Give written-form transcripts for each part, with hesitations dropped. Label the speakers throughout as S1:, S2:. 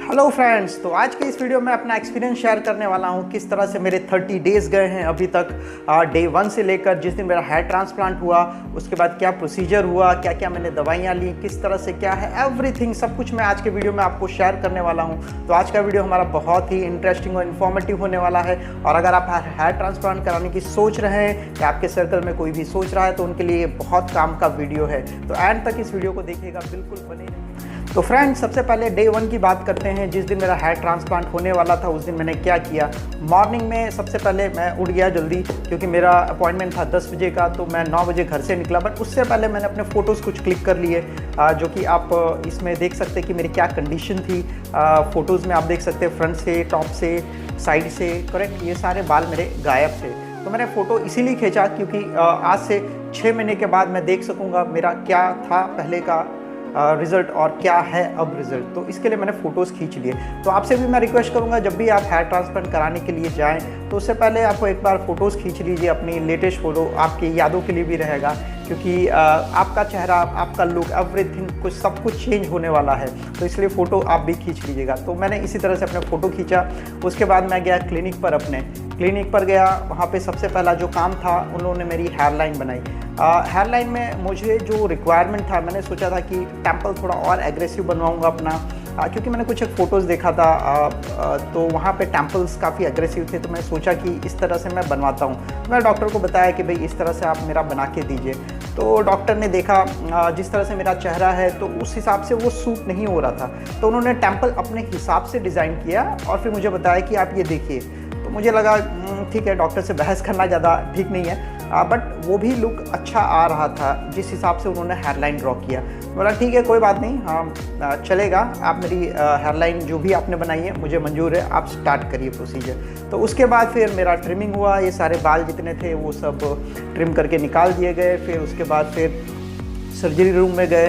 S1: Hello friends, तो आज के इस वीडियो में अपना एक्सपीरियंस शेयर करने वाला हूँ किस तरह से मेरे 30 डेज़ गए हैं अभी तक। डे 1 से लेकर जिस दिन मेरा हेयर ट्रांसप्लांट हुआ उसके बाद क्या प्रोसीजर हुआ, क्या क्या मैंने दवाइयाँ ली, किस तरह से क्या है, एवरीथिंग सब कुछ मैं आज के वीडियो में आपको शेयर करने वाला हूँ। तो आज का वीडियो हमारा बहुत ही इंटरेस्टिंग और इन्फॉर्मेटिव होने वाला है। और अगर आप हेयर ट्रांसप्लांट कराने की सोच रहे हैं या आपके सर्कल में कोई भी सोच रहा है तो उनके लिए बहुत काम का वीडियो है। तो एंड तक इस वीडियो को देखिएगा, बिल्कुल बने रहिए। तो फ्रेंड्स, सबसे पहले डे 1 की बात करते हैं। जिस दिन मेरा हेयर ट्रांसप्लांट होने वाला था उस दिन मैंने क्या किया। मॉर्निंग में सबसे पहले मैं उठ गया जल्दी, क्योंकि मेरा अपॉइंटमेंट था 10 बजे का, तो मैं 9 बजे घर से निकला। बट उससे पहले मैंने अपने फ़ोटोज़ कुछ क्लिक कर लिए, जो कि आप इसमें देख सकते हैं कि मेरी क्या कंडीशन थी। फ़ोटोज़ में आप देख सकते हैं फ्रंट से, टॉप से, साइड से, करेक्ट, ये सारे बाल मेरे गायब थे। तो मैंने फ़ोटो इसीलिए खींचा क्योंकि आज से 6 महीने के बाद मैं देख सकूँगा मेरा क्या था पहले का रिज़ल्ट और क्या है अब रिज़ल्ट। तो इसके लिए मैंने फ़ोटोज़ खींच लिए। तो आपसे भी मैं रिक्वेस्ट करूँगा, जब भी आप हेयर ट्रांसप्लांट कराने के लिए जाएं तो उससे पहले आपको एक बार फ़ोटोज़ खींच लीजिए। अपनी लेटेस्ट फ़ोटो आपकी यादों के लिए भी रहेगा, क्योंकि आपका चेहरा, आपका लुक, एवरीथिंग, कुछ सब कुछ चेंज होने वाला है। तो इसलिए फ़ोटो आप भी खींच लीजिएगा। तो मैंने इसी तरह से अपने फ़ोटो खींचा। उसके बाद मैं गया क्लिनिक पर, अपने क्लिनिक पर गया। वहाँ पे सबसे पहला जो काम था, उन्होंने मेरी हेयर लाइन बनाई। हेयर लाइन में मुझे जो रिक्वायरमेंट था, मैंने सोचा था कि टेम्पल थोड़ा और एग्रेसिव बनवाऊँगा अपना, क्योंकि मैंने कुछ एक फ़ोटोज़ देखा था तो वहाँ पे टेम्पल्स काफ़ी एग्रेसिव थे। तो मैं सोचा कि इस तरह से मैं बनवाता हूँ। मैं डॉक्टर को बताया कि भाई इस तरह से आप मेरा बना के दीजिए। तो डॉक्टर ने देखा जिस तरह से मेरा चेहरा है तो उस हिसाब से वो सूट नहीं हो रहा था। तो उन्होंने टेम्पल अपने हिसाब से डिज़ाइन किया और फिर मुझे बताया कि आप ये देखिए। तो मुझे लगा ठीक है, डॉक्टर से बहस करना ज़्यादा ठीक नहीं है, बट वो भी लुक अच्छा आ रहा था जिस हिसाब से उन्होंने हेयरलाइन ड्रॉ किया। बोला ठीक है, कोई बात नहीं, हाँ चलेगा, आप मेरी हेयरलाइन जो भी आपने बनाई है मुझे मंजूर है, आप स्टार्ट करिए प्रोसीजर। तो उसके बाद फिर मेरा ट्रिमिंग हुआ। ये सारे बाल जितने थे वो सब ट्रिम करके निकाल दिए गए। फिर उसके बाद फिर सर्जरी रूम में गए,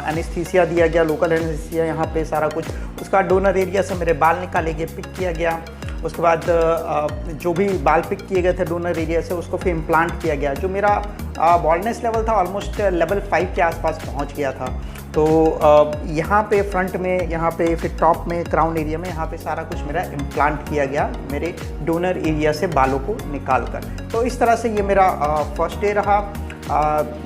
S1: एनेस्थीसिया दिया गया, लोकल एनेस्थीसिया यहाँ पे सारा कुछ। उसका डोनर एरिया से मेरे बाल निकाले गए, पिक किया गया। उसके बाद जो भी बाल पिक किए गए थे डोनर एरिया से उसको फिर इम्प्लांट किया गया। जो मेरा बॉल्डनेस लेवल था ऑलमोस्ट लेवल 5 के आसपास पहुंच गया था। तो यहाँ पे फ्रंट में, यहाँ पे फिर टॉप में, क्राउन एरिया में, यहाँ पे सारा कुछ मेरा इम्प्लांट किया गया मेरे डोनर एरिया से बालों को निकाल कर। तो इस तरह से ये मेरा फर्स्ट डे रहा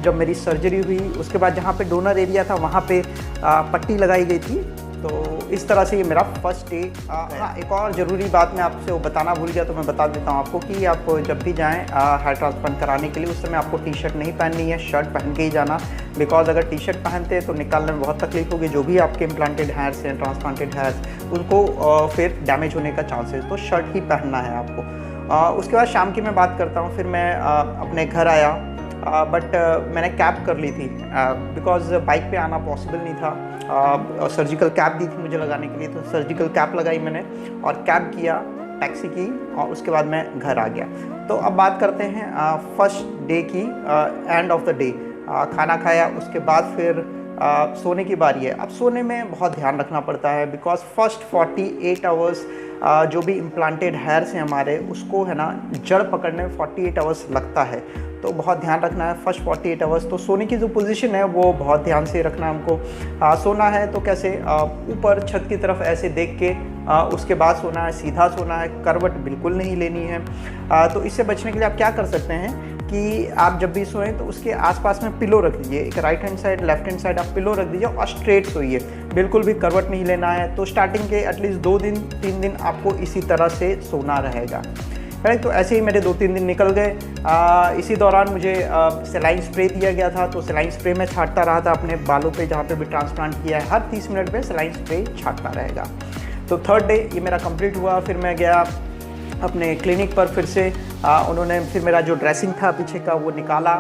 S1: जब मेरी सर्जरी हुई। उसके बाद जहाँ पे डोनर एरिया था वहाँ पे पट्टी लगाई गई थी। तो इस तरह से ये मेरा फर्स्ट डे। हाँ, एक और ज़रूरी बात मैं आपसे वो बताना भूल गया, तो मैं बता देता हूँ आपको कि आप जब भी जाएँ हेयर ट्रांसप्लांट कराने के लिए उस समय आपको टी शर्ट नहीं पहननी है, शर्ट पहन के ही जाना। बिकॉज अगर टी शर्ट पहनते हैं तो निकालने में बहुत तकलीफ होगी। जो भी आपके इम्प्लांटेड हेयर्स हैं, ट्रांसप्लांटेड हेयर्स, उनको फिर डैमेज होने का चांसेस, तो शर्ट ही पहनना है आपको। उसके बाद शाम की मैं बात करता हूँ। फिर मैं अपने घर आया, बट मैंने कैब कर ली थी बिकॉज़ बाइक पे आना पॉसिबल नहीं था। सर्जिकल कैप दी थी मुझे लगाने के लिए, तो सर्जिकल कैप लगाई मैंने और कैब किया, टैक्सी की, और उसके बाद मैं घर आ गया। तो अब बात करते हैं फर्स्ट डे की, एंड ऑफ द डे। खाना खाया, उसके बाद फिर सोने की बारी है। अब सोने में बहुत ध्यान रखना पड़ता है बिकॉज फर्स्ट 48 आवर्स जो भी इम्प्लांटेड हेयर्स हैं हमारे, उसको है ना जड़ पकड़ने में 48 आवर्स लगता है। तो बहुत ध्यान रखना है फर्स्ट 48 आवर्स। तो सोने की जो पोजीशन है वो बहुत ध्यान से रखना है हमको। सोना है तो कैसे, ऊपर छत की तरफ ऐसे देख के उसके बाद सोना है, सीधा सोना है, करवट बिल्कुल नहीं लेनी है। तो इससे बचने के लिए आप क्या कर सकते हैं कि आप जब भी सोएं तो उसके आसपास में पिलो रख दीजिए। एक right hand side, left hand side आप पिलो रख दीजिए और स्ट्रेट सोइए, बिल्कुल भी करवट नहीं लेना है। तो स्टार्टिंग के एटलीस्ट 2 दिन 3 दिन आपको इसी तरह से सोना रहेगा। राइट, तो ऐसे ही मेरे 2-3 दिन निकल गए। इसी दौरान मुझे सेलाइन स्प्रे दिया गया था। तो सेलाइन स्प्रे मैं छाटता रहा था अपने बालों पे, जहाँ पे भी ट्रांसप्लांट किया है, हर 30 मिनट पे सेलाइन स्प्रे छाटना रहेगा। तो थर्ड डे ये मेरा कंप्लीट हुआ। फिर मैं गया अपने क्लिनिक पर फिर से। उन्होंने फिर मेरा जो ड्रेसिंग था पीछे का वो निकाला,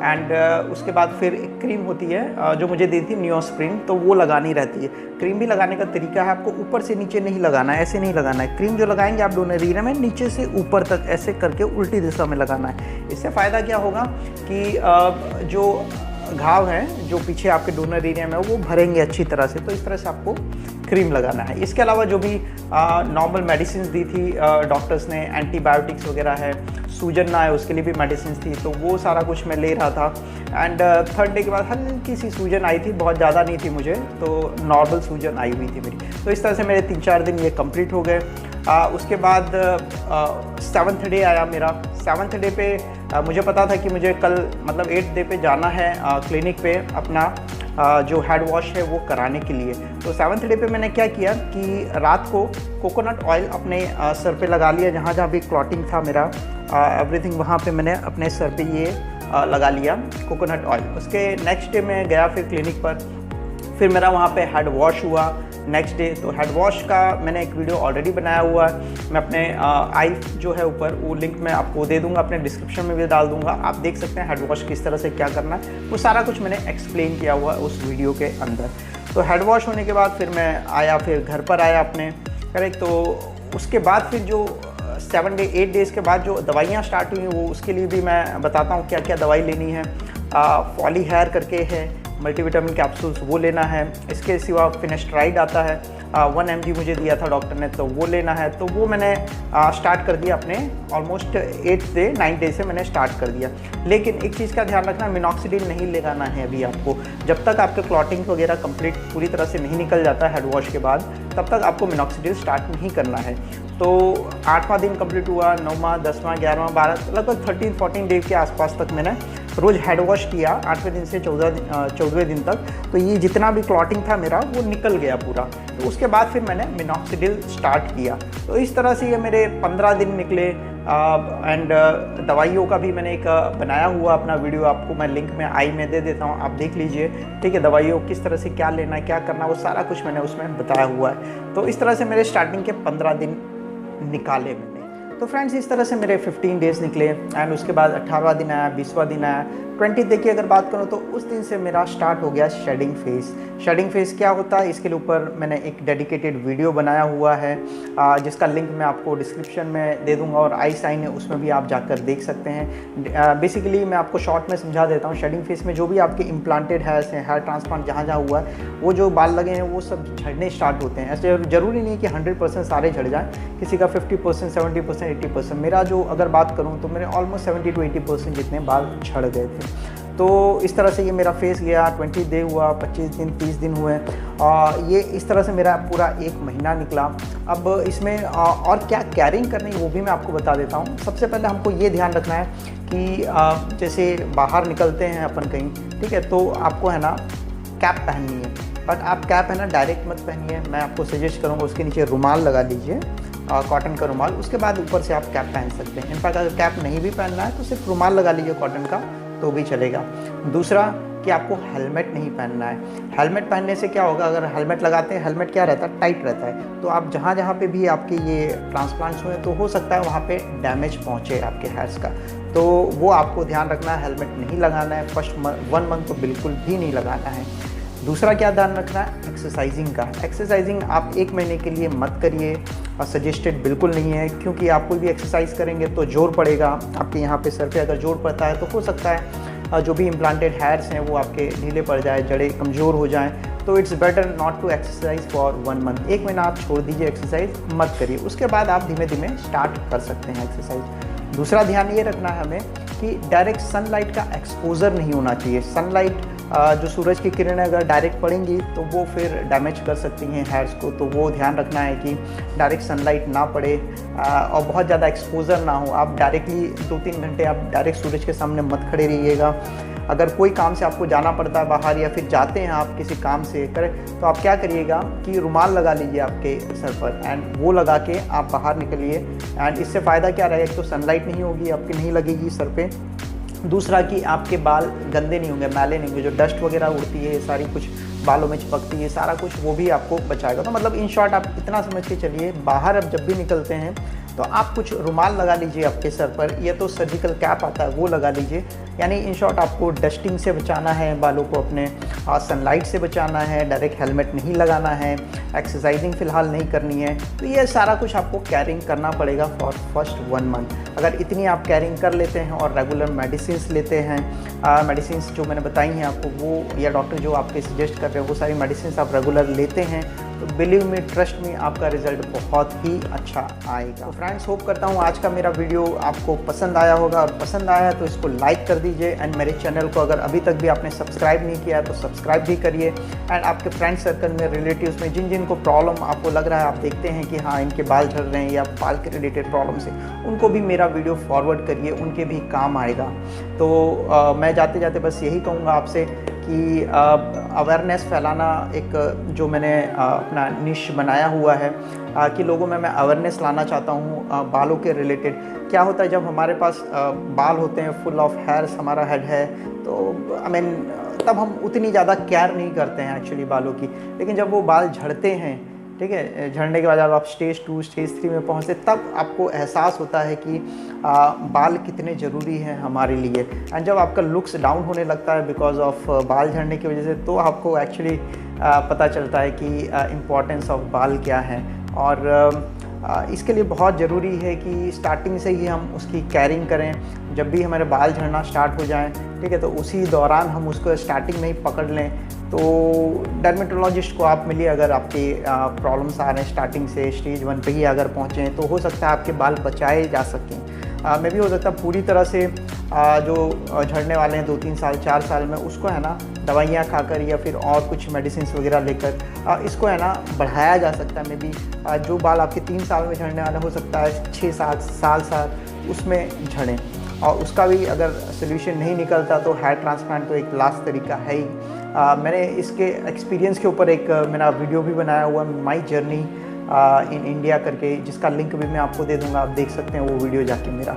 S1: एंड उसके बाद फिर एक क्रीम होती है जो मुझे दी थी, नियोस्प्रिन, तो वो लगानी रहती है। क्रीम भी लगाने का तरीका है, आपको ऊपर से नीचे नहीं लगाना है, ऐसे नहीं लगाना है। क्रीम जो लगाएंगे आप डोनर एरिया में, नीचे से ऊपर तक ऐसे करके उल्टी दिशा में लगाना है। इससे फ़ायदा क्या होगा कि जो घाव हैं जो पीछे आपके डोनर एरिया में वो भरेंगे अच्छी तरह से। तो इस तरह से आपको क्रीम लगाना है। इसके अलावा जो भी नॉर्मल मेडिसिन दी थी डॉक्टर्स ने, एंटीबायोटिक्स वगैरह है, सूजन ना है उसके लिए भी मेडिसिन थी, तो वो सारा कुछ मैं ले रहा था। एंड थर्ड डे के बाद हल्की सी सूजन आई थी, बहुत ज़्यादा नहीं थी मुझे, तो नॉर्मल सूजन आई हुई थी मेरी। तो इस तरह से मेरे 3-4 दिन ये कंप्लीट हो गए। उसके बाद 7th डे आया मेरा। 7th डे पे मुझे पता था कि मुझे कल मतलब 8th डे पे जाना है क्लिनिक पे अपना जो हेड वॉश है वो कराने के लिए। तो 7th डे पे मैंने क्या किया कि रात को कोकोनट ऑयल अपने सर पे लगा लिया, जहाँ जहाँ भी क्लॉटिंग था मेरा एवरीथिंग, वहाँ पे मैंने अपने सर पे ये लगा लिया कोकोनट ऑयल। उसके नेक्स्ट डे मैं गया फिर क्लिनिक पर, फिर मेरा वहाँ पे हेड वॉश हुआ नेक्स्ट डे। तो हेड वॉश का मैंने एक वीडियो ऑलरेडी बनाया हुआ है, मैं अपने आई जो है ऊपर वो लिंक मैं आपको दे दूंगा, अपने डिस्क्रिप्शन में भी डाल दूंगा, आप देख सकते हैं हेड वॉश किस तरह से क्या करना है, वो सारा कुछ मैंने एक्सप्लेन किया हुआ है उस वीडियो के अंदर। तो हेड वॉश होने के बाद फिर मैं आया, फिर घर पर आया अपने, करेक्ट। तो उसके बाद फिर जो 8 डेज़ के बाद जो दवाइयाँ स्टार्ट हुई वो उसके लिए भी मैं बताता हूँ क्या क्या दवाई लेनी है। फॉली हेयर करके है, मल्टीविटामिन कैप्सूल्स वो लेना है। इसके सिवा फिनेस्ट्राइड आता है 1 mg मुझे दिया था डॉक्टर ने, तो वो लेना है। तो वो मैंने स्टार्ट कर दिया अपने ऑलमोस्ट 9 डे से मैंने स्टार्ट कर दिया। लेकिन एक चीज़ का ध्यान रखना, मिनॉक्सिडिल नहीं लगाना है अभी आपको, जब तक आपके क्लॉटिंग वगैरह कंप्लीट पूरी तरह से नहीं निकल जाता हेड वॉश के बाद, तब तक आपको मिनॉक्सिडिल स्टार्ट नहीं करना है। तो 8वां दिन कंप्लीट हुआ, 9वां, 10वां, 11वां, 12, लगभग 13-14 डे के आसपास तक मैंने रोज़ हेड वॉश किया, 8वें दिन से 14वें दिन तक। तो ये जितना भी क्लॉटिंग था मेरा वो निकल गया पूरा। तो उसके बाद फिर मैंने मिनॉक्सिडिल स्टार्ट किया। तो इस तरह से ये मेरे 15 दिन निकले। एंड दवाइयों का भी मैंने एक बनाया हुआ अपना वीडियो, आपको मैं लिंक में आई में दे देता हूँ, आप देख लीजिए, ठीक है। दवाइयों किस तरह से क्या लेना है, क्या करना, वो सारा कुछ मैंने उसमें बताया हुआ है। तो इस तरह से मेरे स्टार्टिंग के 15 दिन निकाले मैंने। तो फ्रेंड्स इस तरह से मेरे 15 डेज़ निकले। एंड उसके बाद 18वां दिन आया, 20वां दिन आया, 20 डे की अगर बात करूँ तो उस दिन से मेरा स्टार्ट हो गया शेडिंग फेज़। शेडिंग फेज़ क्या होता है इसके ऊपर मैंने एक डेडिकेटेड वीडियो बनाया हुआ है, जिसका लिंक मैं आपको डिस्क्रिप्शन में दे दूंगा, और आई साइन है उसमें भी आप जाकर देख सकते हैं। बेसिकली मैं आपको शॉर्ट में समझा देता हूँ। शेडिंग फेज़ में जो भी आपके इम्प्लांटेड हेयर्स हैं, हेयर ट्रांसप्लांट जहाँ जहाँ हुआ है, वो जो बाल लगे हैं वो सब झड़ने स्टार्ट होते हैं। ऐसे ज़रूरी नहीं कि 100% सारे झड़ जाएँ, किसी का 50%, 70%, 80%। मेरा जो अगर बात करूँ तो मेरे ऑलमोस्ट 70 to 80% जितने बाल झड़ गए थे। तो इस तरह से ये मेरा फेस गया, 20 डे हुआ, 25 दिन, 30 दिन हुए, ये इस तरह से मेरा पूरा 1 महीना निकला। अब इसमें और क्या कैरिंग करनी है वो भी मैं आपको बता देता हूँ। सबसे पहले हमको ये ध्यान रखना है कि जैसे बाहर निकलते हैं अपन कहीं, ठीक है, तो आपको है ना कैप पहननी है। बट आप कैप है ना डायरेक्ट मत पहनिए, मैं आपको सजेस्ट करूँगा उसके नीचे रुमाल लगा लीजिए, कॉटन का रुमाल, उसके बाद ऊपर से आप कैप पहन सकते हैं। इनफैक्ट अगर कैप नहीं भी पहनना है तो सिर्फ रुमाल लगा लीजिए कॉटन का, तो भी चलेगा। दूसरा कि आपको हेलमेट नहीं पहनना है। हेलमेट पहनने से क्या होगा, अगर हेलमेट लगाते हैं, हेलमेट क्या रहता है, टाइट रहता है, तो आप जहाँ जहाँ पे भी आपके ये ट्रांसप्लांट्स हुए तो हो सकता है वहाँ पे डैमेज पहुँचे आपके हेयर्स का, तो वो आपको ध्यान रखना है, हेलमेट नहीं लगाना है। फर्स्ट 1 मंथ तो बिल्कुल भी नहीं लगाना है। दूसरा क्या ध्यान रखना है, एक्सरसाइजिंग का। एक्सरसाइजिंग आप 1 महीने के लिए मत करिए, और सजेस्टेड बिल्कुल नहीं है, क्योंकि आप कोई भी एक्सरसाइज करेंगे तो जोर पड़ेगा आपके यहाँ पे सर पे। अगर जोर पड़ता है तो हो सकता है जो भी इम्प्लांटेड हेयर्स हैं वो आपके ढीले पड़ जाए, जड़ें कमज़ोर हो जाएं। तो it's better not to exercise for 1 month. 1 महीना आप छोड़ दीजिए, एक्सरसाइज मत करिए, उसके बाद आप धीमे धीमे स्टार्ट कर सकते हैं एक्सरसाइज। दूसरा ध्यान ये रखना है हमें कि डायरेक्ट सनलाइट का एक्सपोजर नहीं होना चाहिए। सनलाइट जो सूरज की किरणें अगर डायरेक्ट पड़ेंगी तो वो फिर डैमेज कर सकती हैं हेयर्स को, तो वो ध्यान रखना है कि डायरेक्ट सनलाइट ना पड़े और बहुत ज़्यादा एक्सपोजर ना हो। आप डायरेक्टली 2-3 घंटे आप डायरेक्ट सूरज के सामने मत खड़े रहिएगा। अगर कोई काम से आपको जाना पड़ता है बाहर, या फिर जाते हैं आप किसी काम से करें, तो आप क्या करिएगा कि रुमाल लगा लीजिए आपके सर पर, एंड वो लगा के आप बाहर निकलिए। एंड इससे फ़ायदा क्या रहेगा, एक तो सनलाइट नहीं होगी, आपकी नहीं लगेगी सर पे। दूसरा कि आपके बाल गंदे नहीं होंगे, मैले नहीं होंगे, जो डस्ट वगैरह उड़ती है सारी कुछ बालों में चिपकती है, सारा कुछ वो भी आपको बचाएगा। तो मतलब इन शॉर्ट आप इतना समझ के चलिए, बाहर अब जब भी निकलते हैं तो आप कुछ रुमाल लगा लीजिए आपके सर पर, या तो सर्जिकल कैप आता है वो लगा लीजिए। यानी इन शॉर्ट आपको डस्टिंग से बचाना है बालों को अपने, और सनलाइट से बचाना है, डायरेक्ट हेलमेट नहीं लगाना है, एक्सरसाइजिंग फ़िलहाल नहीं करनी है। तो ये सारा कुछ आपको कैरिंग करना पड़ेगा फॉर फर्स्ट 1 मंथ। अगर इतनी आप कैरिंग कर लेते हैं और रेगुलर मेडिसिन लेते हैं, मेडिसिन जो मैंने बताई हैं आपको वो, या डॉक्टर जो आपके सजेस्ट कर रहे हैं वो सारी मेडिसिन आप रेगुलर लेते हैं, तो बिलीव मी, ट्रस्ट मी, आपका रिजल्ट बहुत ही अच्छा आएगा। तो फ्रेंड्स, होप करता हूँ आज का मेरा वीडियो आपको पसंद आया होगा, और पसंद आया है तो इसको लाइक कर दीजिए। एंड मेरे चैनल को अगर अभी तक भी आपने सब्सक्राइब नहीं किया है तो सब्सक्राइब भी करिए। एंड आपके फ्रेंड सर्कल में, रिलेटिव्स में जिन जिन को प्रॉब्लम आपको लग रहा है, आप देखते हैं कि हाँ इनके बाल झड़ रहे हैं या बाल के रिलेटेड प्रॉब्लम से, उनको भी मेरा वीडियो फॉरवर्ड करिए, उनके भी काम आएगा। तो मैं जाते जाते बस यही कहूँगा आपसे कि अवेयरनेस फैलाना एक जो मैंने अपना निश बनाया हुआ है कि लोगों में मैं अवेयरनेस लाना चाहता हूँ बालों के रिलेटेड। क्या होता है जब हमारे पास बाल होते हैं, फुल ऑफ हेयर्स हमारा हेड है, तो आई मीन तब हम उतनी ज़्यादा केयर नहीं करते हैं एक्चुअली बालों की। लेकिन जब वो बाल झड़ते हैं, ठीक है, झड़ने के बाद जब आप स्टेज 2 स्टेज 3 में पहुँचते, तब आपको एहसास होता है कि बाल कितने ज़रूरी हैं हमारे लिए। एंड जब आपका लुक्स डाउन होने लगता है बिकॉज ऑफ बाल झड़ने की वजह से, तो आपको एक्चुअली पता चलता है कि इम्पॉर्टेंस ऑफ बाल क्या है। और इसके लिए बहुत ज़रूरी है कि स्टार्टिंग से ही हम उसकी केयरिंग करें। जब भी हमारे बाल झड़ना स्टार्ट हो जाएं, ठीक है, तो उसी दौरान हम उसको स्टार्टिंग में ही पकड़ लें। तो डर्मेटोलॉजिस्ट को आप मिलिए अगर आपके प्रॉब्लम्स आ रहे हैं स्टार्टिंग से, स्टेज 1 पे ही अगर पहुँचें तो हो सकता है आपके बाल बचाए जा सकें। मैं भी हो सकता है पूरी तरह से जो झड़ने वाले हैं 2-3 साल 4 साल में, उसको है ना दवाइयाँ खाकर या फिर और कुछ मेडिसिन वगैरह लेकर इसको है ना बढ़ाया जा सकता है। मे बी जो बाल आपके 3 साल में झड़ने वाले हो सकता है 6-7 साल उसमें झड़ें। और उसका भी अगर सोल्यूशन नहीं निकलता तो हेयर ट्रांसप्लांट तो एक लास्ट तरीका है ही। मैंने इसके एक्सपीरियंस के ऊपर एक मेरा वीडियो भी बनाया हुआ, माई जर्नी इन इंडिया करके, जिसका लिंक भी मैं आपको दे दूंगा, आप देख सकते हैं वो वीडियो जाके मेरा।